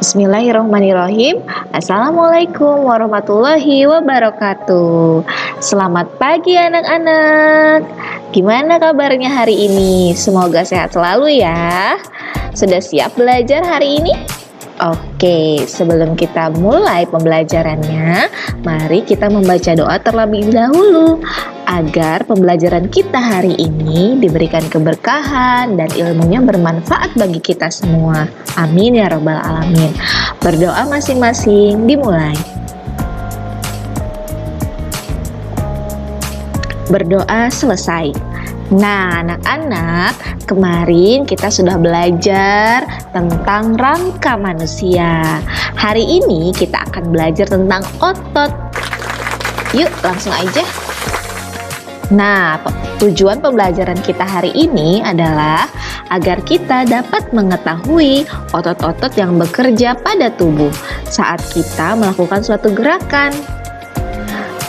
Bismillahirrahmanirrahim. Assalamualaikum warahmatullahi wabarakatuh. Selamat pagi anak-anak. Gimana kabarnya hari ini? Semoga sehat selalu ya. Sudah siap belajar hari ini? Oke, sebelum kita mulai pembelajarannya, mari kita membaca doa terlebih dahulu agar pembelajaran kita hari ini diberikan keberkahan dan ilmunya bermanfaat bagi kita semua. Amin ya rabbal alamin. Berdoa masing-masing dimulai. Berdoa selesai. Nah, anak-anak, kemarin kita sudah belajar tentang rangka manusia. Hari ini kita akan belajar tentang otot. Yuk, langsung aja. Nah, tujuan pembelajaran kita hari ini adalah agar kita dapat mengetahui otot-otot yang bekerja pada tubuh saat kita melakukan suatu gerakan.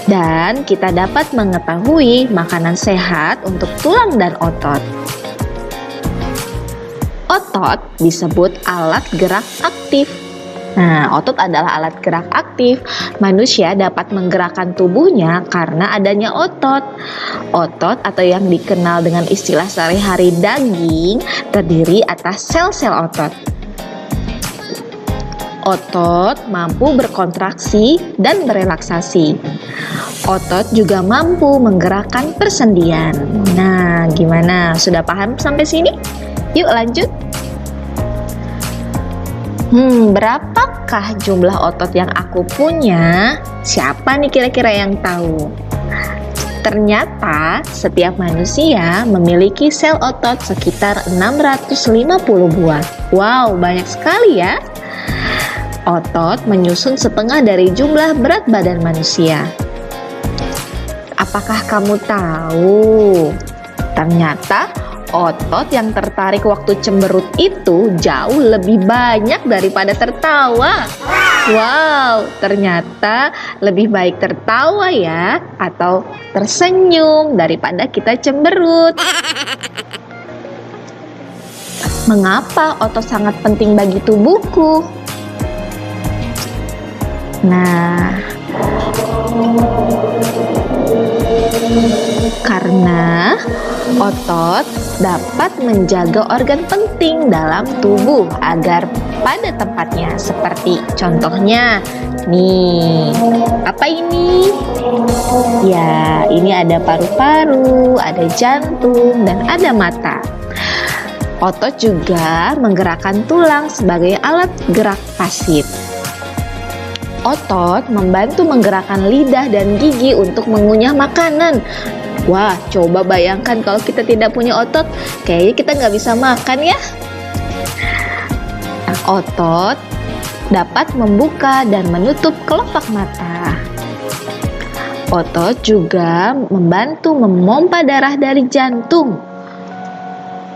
Dan kita dapat mengetahui makanan sehat untuk tulang dan otot. Otot disebut alat gerak aktif. Nah, otot adalah alat gerak aktif. Manusia dapat menggerakkan tubuhnya karena adanya otot. Otot atau yang dikenal dengan istilah sehari-hari daging terdiri atas sel-sel otot. Otot mampu berkontraksi dan berelaksasi. Otot juga mampu menggerakkan persendian. Nah, gimana? Sudah paham sampai sini? Yuk lanjut. Berapakah jumlah otot yang aku punya? Siapa nih kira-kira yang tahu? Ternyata setiap manusia memiliki sel otot sekitar 650 buah. Wow, banyak sekali ya. Otot menyusun setengah dari jumlah berat badan manusia. Apakah kamu tahu? Ternyata otot yang tertarik waktu cemberut itu jauh lebih banyak daripada tertawa. Wow, ternyata lebih baik tertawa ya, atau tersenyum daripada kita cemberut. Mengapa otot sangat penting bagi tubuhku? Nah, karena otot dapat menjaga organ penting dalam tubuh agar pada tempatnya. Seperti contohnya, nih, apa ini? Ya, ini ada paru-paru, ada jantung, dan ada mata. Otot juga menggerakkan tulang sebagai alat gerak pasif. Otot membantu menggerakkan lidah dan gigi untuk mengunyah makanan. Wah, coba bayangkan kalau kita tidak punya otot, kayaknya kita nggak bisa makan ya. Nah, otot dapat membuka dan menutup kelopak mata. Otot juga membantu memompa darah dari jantung.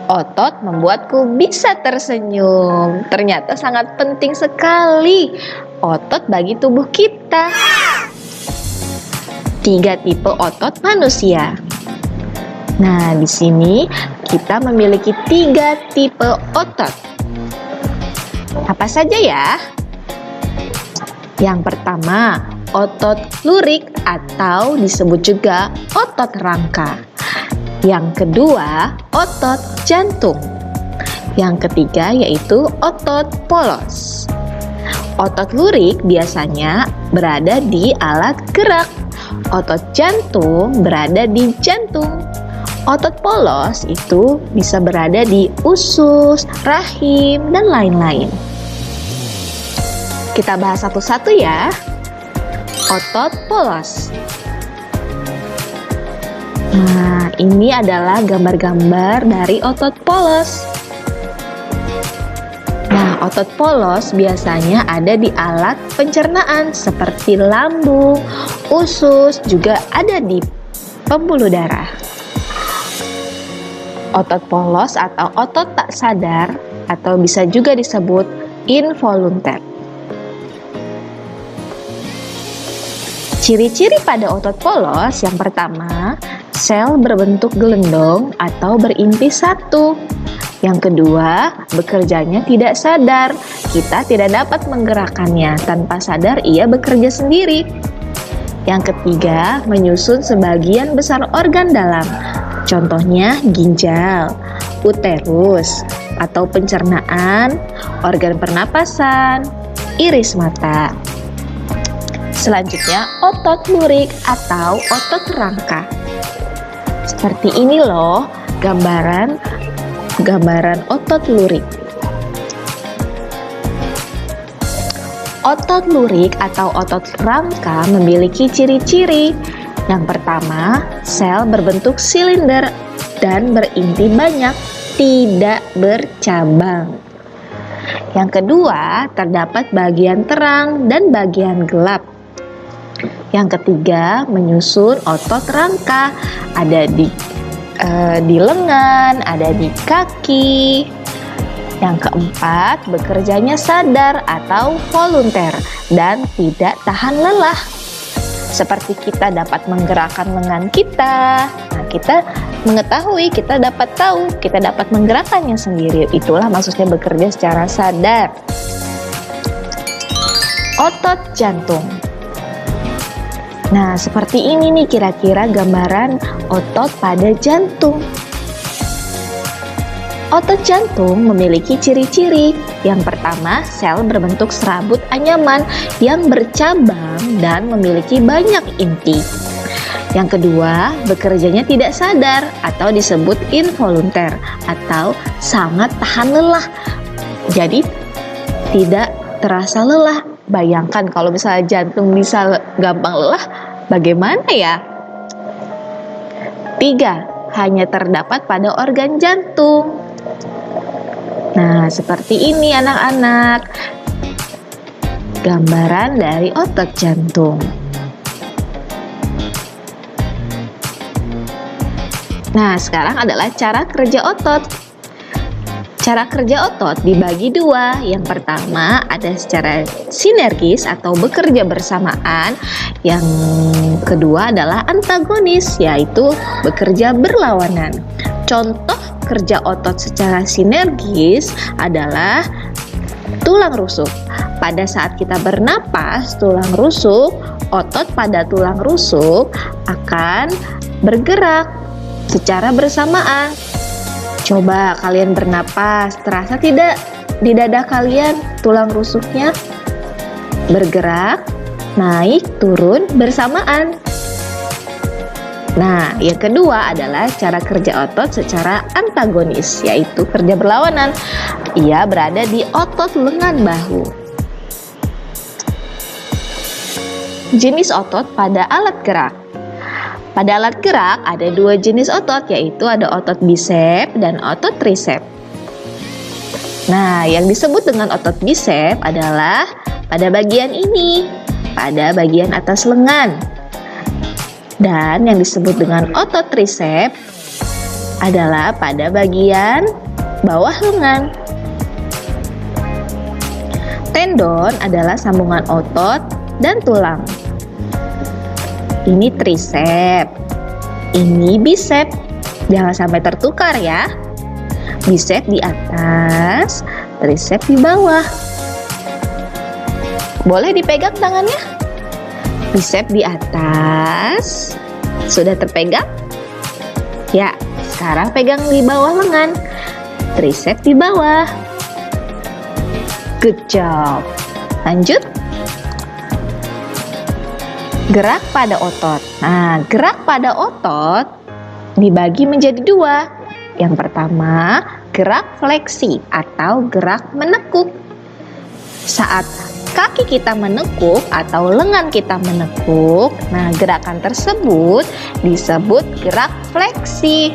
Otot membuatku bisa tersenyum. Ternyata sangat penting sekali otot bagi tubuh kita. 3 tipe otot manusia. Nah, di sini kita memiliki 3 tipe otot. Apa saja ya? Yang pertama, otot lurik atau disebut juga otot rangka. Yang kedua, otot jantung. Yang ketiga yaitu otot polos. Otot lurik biasanya berada di alat gerak. Otot jantung berada di jantung. Otot polos itu bisa berada di usus, rahim, dan lain-lain. Kita bahas satu-satu ya. Otot polos. Nah, ini adalah gambar-gambar dari otot polos. Nah, otot polos biasanya ada di alat pencernaan seperti lambung, usus, juga ada di pembuluh darah. Otot polos atau otot tak sadar atau bisa juga disebut involuntar. Ciri-ciri pada otot polos yang pertama, sel berbentuk gelendong atau berinti satu. Yang kedua, bekerjanya tidak sadar. Kita tidak dapat menggerakkannya, tanpa sadar ia bekerja sendiri. Yang ketiga, menyusun sebagian besar organ dalam. Contohnya ginjal, uterus, atau pencernaan, organ pernapasan, iris mata. Selanjutnya, otot lurik atau otot rangka. Seperti ini loh gambaran otot lurik. Otot lurik atau otot rangka memiliki ciri-ciri. Yang pertama, sel berbentuk silinder dan berinti banyak, tidak bercabang. Yang kedua, terdapat bagian terang dan bagian gelap. Yang ketiga, menyusun otot rangka, ada di lengan, ada di kaki. Yang keempat, bekerjanya sadar atau volunter dan tidak tahan lelah. Seperti kita dapat menggerakkan lengan kita. Nah, kita mengetahui, kita dapat tahu, kita dapat menggerakkannya sendiri. Itulah maksudnya bekerja secara sadar. Otot jantung. Nah, seperti ini nih kira-kira gambaran otot pada jantung. Otot jantung memiliki ciri-ciri. Yang pertama, sel berbentuk serabut anyaman yang bercabang dan memiliki banyak inti. Yang kedua, bekerjanya tidak sadar atau disebut involunter atau sangat tahan lelah. Jadi, tidak terasa lelah. Bayangkan kalau misalnya jantung bisa gampang lelah, bagaimana ya? 3. Hanya terdapat pada organ jantung. Nah, seperti ini anak-anak. Gambaran dari otot jantung. Nah, sekarang adalah cara kerja otot. Cara kerja otot dibagi dua. Yang pertama ada secara sinergis atau bekerja bersamaan. Yang kedua adalah antagonis, yaitu bekerja berlawanan. Contoh kerja otot secara sinergis adalah tulang rusuk. Pada saat kita bernapas, tulang rusuk, otot pada tulang rusuk akan bergerak secara bersamaan. Coba kalian bernapas, terasa tidak di dada kalian tulang rusuknya bergerak, naik, turun bersamaan. Nah, yang kedua adalah cara kerja otot secara antagonis, yaitu kerja berlawanan. Ia berada di otot lengan bahu. Jenis otot pada alat gerak. Pada alat gerak ada dua jenis otot, yaitu ada otot bisep dan otot trisep. Nah, yang disebut dengan otot bisep adalah pada bagian ini, pada bagian atas lengan. Dan yang disebut dengan otot trisep adalah pada bagian bawah lengan. Tendon adalah sambungan otot dan tulang. Ini trisep, ini bisep. Jangan sampai tertukar ya. Bisep di atas, trisep di bawah. Boleh dipegang tangannya? Bisep di atas, sudah terpegang? Ya, sekarang pegang di bawah lengan. Trisep di bawah. Good job. Lanjut. Gerak pada otot. Nah, gerak pada otot dibagi menjadi dua. Yang pertama, gerak fleksi atau gerak menekuk. Saat kaki kita menekuk atau lengan kita menekuk, nah gerakan tersebut disebut gerak fleksi.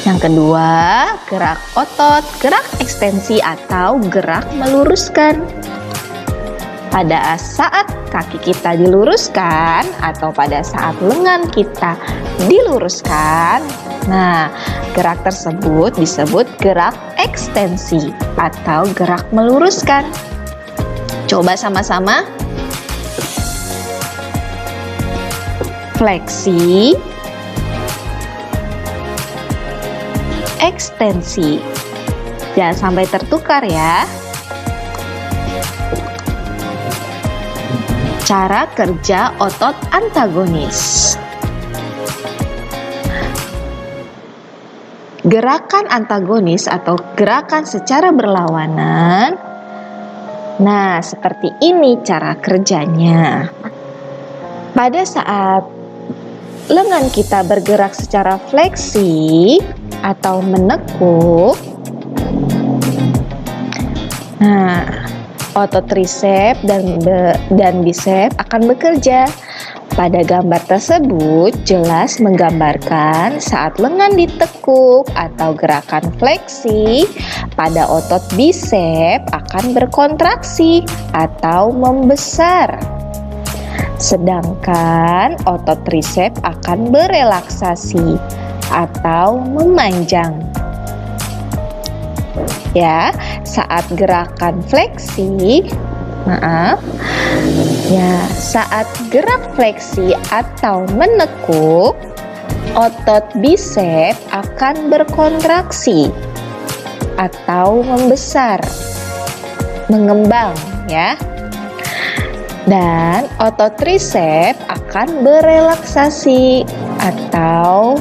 Yang kedua, gerak otot, gerak ekstensi atau gerak meluruskan. Pada saat kaki kita diluruskan atau pada saat lengan kita diluruskan, nah gerak tersebut disebut gerak ekstensi atau gerak meluruskan. Coba sama-sama. Fleksi, ekstensi. Jangan sampai tertukar ya. Cara kerja otot antagonis. Gerakan antagonis atau gerakan secara berlawanan. Nah, seperti ini cara kerjanya. Pada saat lengan kita bergerak secara fleksi atau menekuk, nah, otot tricep dan bicep akan bekerja. Pada gambar tersebut jelas menggambarkan saat lengan ditekuk atau gerakan fleksi, pada otot bicep akan berkontraksi atau membesar. Sedangkan otot tricep akan berelaksasi atau memanjang. Ya, saat gerakan fleksi, saat gerak fleksi atau menekuk, otot bicep akan berkontraksi atau membesar, mengembang ya. Dan otot tricep akan berelaksasi atau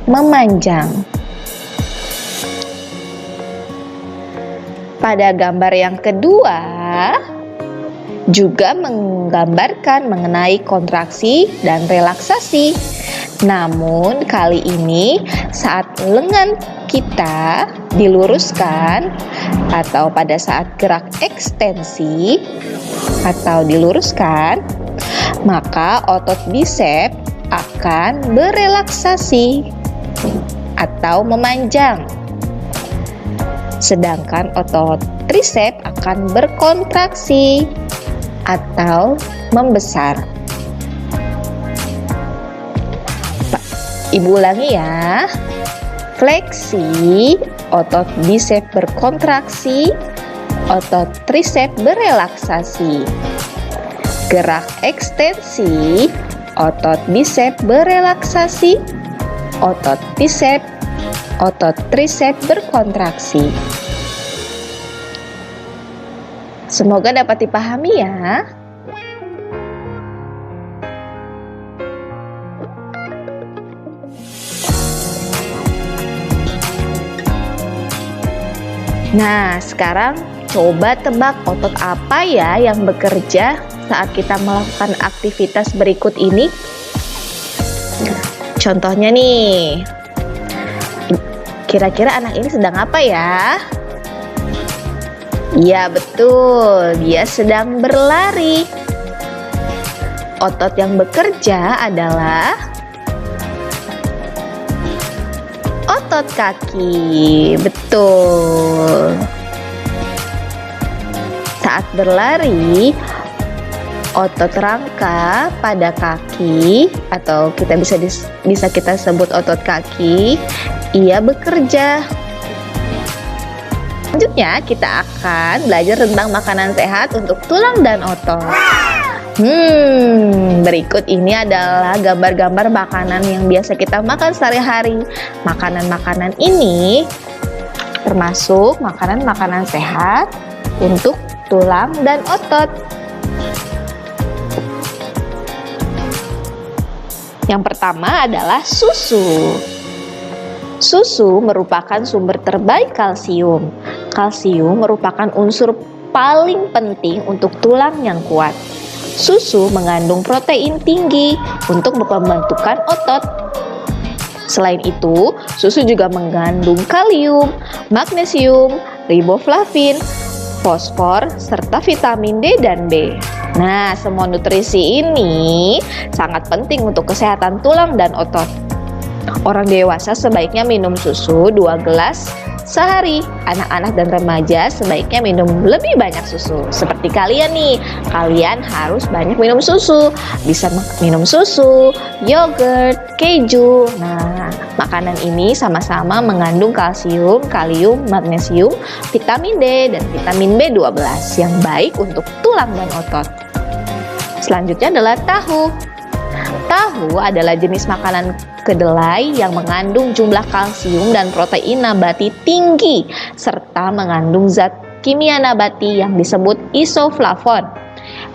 memanjang. Pada gambar yang kedua juga menggambarkan mengenai kontraksi dan relaksasi. Namun kali ini saat lengan kita diluruskan atau pada saat gerak ekstensi atau diluruskan, maka otot bicep akan berelaksasi atau memanjang. Sedangkan otot tricep akan berkontraksi atau membesar. Ibu ulangi ya. Fleksi, otot bicep berkontraksi, otot tricep berelaksasi. Gerak ekstensi, otot bicep berelaksasi, otot tricep berkontraksi. Semoga dapat dipahami ya. Nah, sekarang coba tebak otot apa ya yang bekerja saat kita melakukan aktivitas berikut ini. Contohnya nih, kira-kira anak ini sedang apa ya? Iya betul, dia sedang berlari. Otot yang bekerja adalah otot kaki, betul. Saat berlari, otot rangka pada kaki atau bisa kita sebut otot kaki, ia bekerja. Selanjutnya kita akan belajar tentang makanan sehat untuk tulang dan otot. Berikut ini adalah gambar-gambar makanan yang biasa kita makan sehari-hari. Makanan-makanan ini termasuk makanan-makanan sehat untuk tulang dan otot. Yang pertama adalah susu. Susu merupakan sumber terbaik kalsium. Kalsium merupakan unsur paling penting untuk tulang yang kuat. Susu mengandung protein tinggi untuk pembentukan otot. Selain itu, susu juga mengandung kalium, magnesium, riboflavin, fosfor, serta vitamin D dan B. Nah, semua nutrisi ini sangat penting untuk kesehatan tulang dan otot. Orang dewasa sebaiknya minum susu 2 gelas sehari. Anak-anak dan remaja sebaiknya minum lebih banyak susu. Seperti kalian nih, kalian harus banyak minum susu. Bisa minum susu, yogurt, keju. Nah, makanan ini sama-sama mengandung kalsium, kalium, magnesium, vitamin D, dan vitamin B12 yang baik untuk tulang dan otot. Selanjutnya adalah tahu. Tahu adalah jenis makanan kedelai yang mengandung jumlah kalsium dan protein nabati tinggi serta mengandung zat kimia nabati yang disebut isoflavon.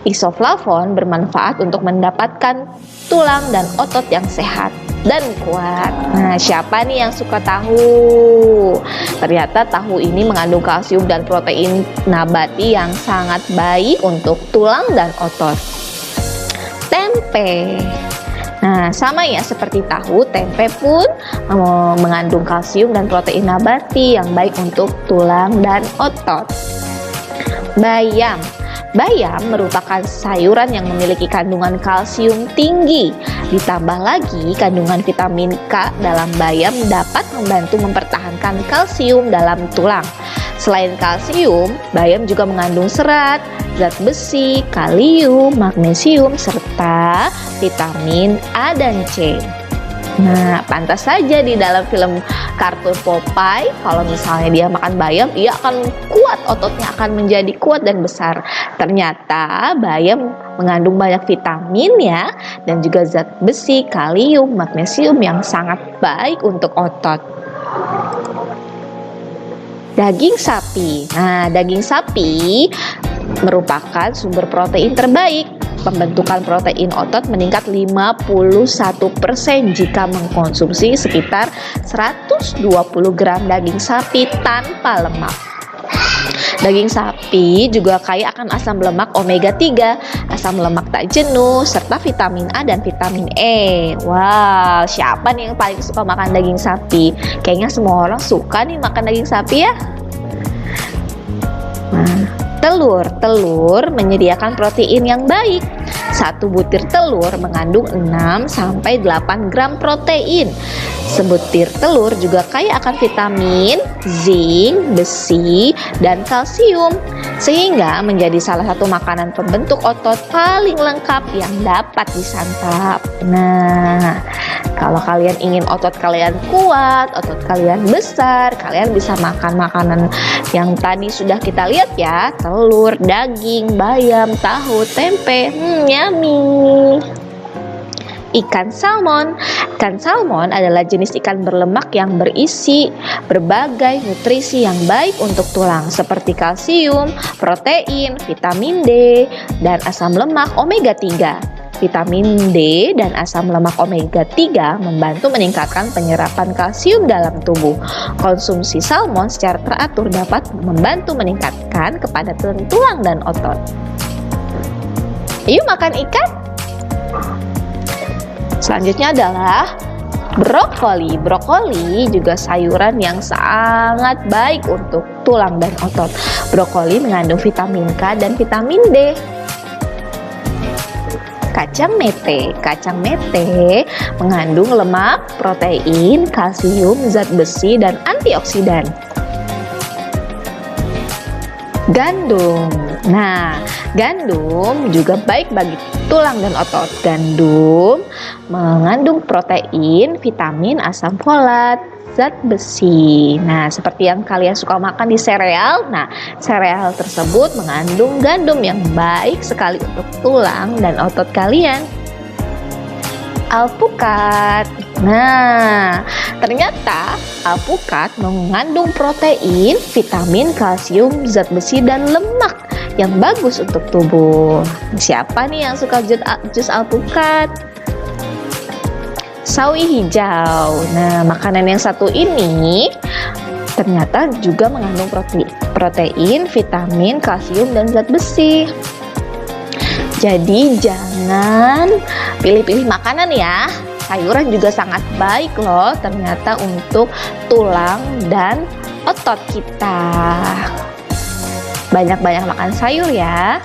Isoflavon bermanfaat untuk mendapatkan tulang dan otot yang sehat dan kuat. Nah, siapa nih yang suka tahu? Ternyata tahu ini mengandung kalsium dan protein nabati yang sangat baik untuk tulang dan otot. Tempe. Nah, sama ya seperti tahu, tempe pun mengandung kalsium dan protein nabati yang baik untuk tulang dan otot. Bayam. Bayam merupakan sayuran yang memiliki kandungan kalsium tinggi. Ditambah lagi, kandungan vitamin K dalam bayam dapat membantu mempertahankan kalsium dalam tulang. Selain kalsium, bayam juga mengandung serat, zat besi, kalium, magnesium, serta vitamin A dan C. Nah, pantas saja di dalam film kartun Popeye, kalau misalnya dia makan bayam, ia akan kuat, ototnya akan menjadi kuat dan besar. Ternyata bayam mengandung banyak vitamin ya, dan juga zat besi, kalium, magnesium yang sangat baik untuk otot. Daging sapi. Nah, daging sapi merupakan sumber protein terbaik. Pembentukan protein otot meningkat 51% jika mengkonsumsi sekitar 120 gram daging sapi tanpa lemak. Daging sapi juga kaya akan asam lemak omega 3, asam lemak tak jenuh, serta vitamin A dan vitamin E. Wow, siapa nih yang paling suka makan daging sapi? Kayaknya semua orang suka nih makan daging sapi ya. Nah, telur menyediakan protein yang baik. Satu butir telur mengandung 6-8 gram protein. Sebutir telur juga kaya akan vitamin, zinc, besi, dan kalsium, sehingga menjadi salah satu makanan pembentuk otot paling lengkap yang dapat disantap. Nah, kalau kalian ingin otot kalian kuat, otot kalian besar, kalian bisa makan makanan yang tadi sudah kita lihat ya, telur, daging, bayam, tahu, tempe, yummy. Ikan salmon. Ikan salmon adalah jenis ikan berlemak yang berisi berbagai nutrisi yang baik untuk tulang seperti kalsium, protein, vitamin D, dan asam lemak omega 3. Vitamin D dan asam lemak omega 3 membantu meningkatkan penyerapan kalsium dalam tubuh. Konsumsi salmon secara teratur dapat membantu meningkatkan kepadatan tulang dan otot. Yuk makan ikan! Selanjutnya adalah brokoli. Brokoli juga sayuran yang sangat baik untuk tulang dan otot. Brokoli mengandung vitamin K dan vitamin D. Kacang mete. Kacang mete mengandung lemak, protein, kalsium, zat besi, dan antioksidan. Gandum. Nah, gandum juga baik bagi tulang dan otot. Gandum mengandung protein, vitamin, asam folat, zat besi. Nah, seperti yang kalian suka makan di sereal. Nah, sereal tersebut mengandung gandum yang baik sekali untuk tulang dan otot kalian. Alpukat. Nah, ternyata alpukat mengandung protein, vitamin, kalsium, zat besi, dan lemak yang bagus untuk tubuh. Siapa nih yang suka jus alpukat? Sawi hijau. Nah, makanan yang satu ini ternyata juga mengandung protein, vitamin, kalsium, dan zat besi. Jadi jangan pilih-pilih makanan ya. Sayuran juga sangat baik loh ternyata untuk tulang dan otot kita. Banyak-banyak makan sayur ya.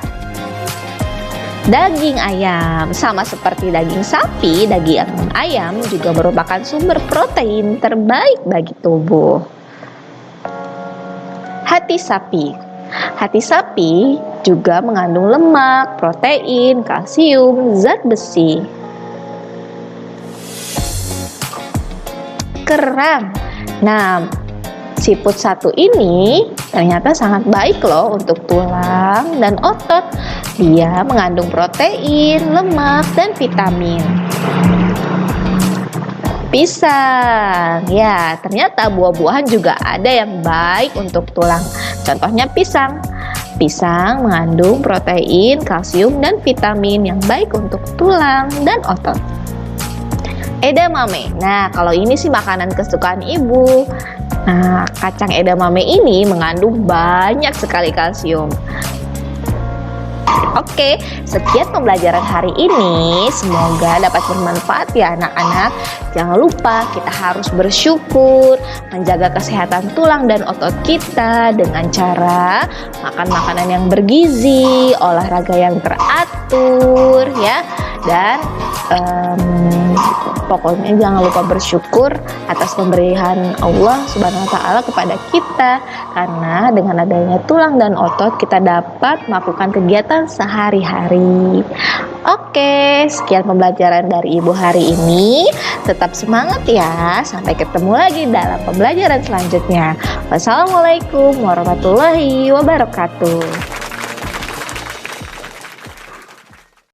Daging ayam, sama seperti daging sapi, daging ayam juga merupakan sumber protein terbaik bagi tubuh. Hati sapi. Hati sapi juga mengandung lemak, protein, kalsium, zat besi. Kerang. Nah, siput satu ini ternyata sangat baik loh untuk tulang dan otot. Dia mengandung protein, lemak, dan vitamin. Pisang, ya ternyata buah-buahan juga ada yang baik untuk tulang. Contohnya pisang. Pisang mengandung protein, kalsium, dan vitamin yang baik untuk tulang dan otot. Edamame, nah kalau ini sih makanan kesukaan ibu. Nah, kacang edamame ini mengandung banyak sekali kalsium. Oke, sekian pembelajaran hari ini. Semoga dapat bermanfaat ya anak-anak. Jangan lupa kita harus bersyukur, menjaga kesehatan tulang dan otot kita dengan cara makan makanan yang bergizi, olahraga yang teratur ya. Dan pokoknya jangan lupa bersyukur atas pemberian Allah Subhanahu wa Ta'ala kepada kita, karena dengan adanya tulang dan otot kita dapat melakukan kegiatan sehari-hari. Oke, sekian pembelajaran dari Ibu hari ini. Tetap semangat ya. Sampai ketemu lagi dalam pembelajaran selanjutnya. Wassalamualaikum warahmatullahi wabarakatuh.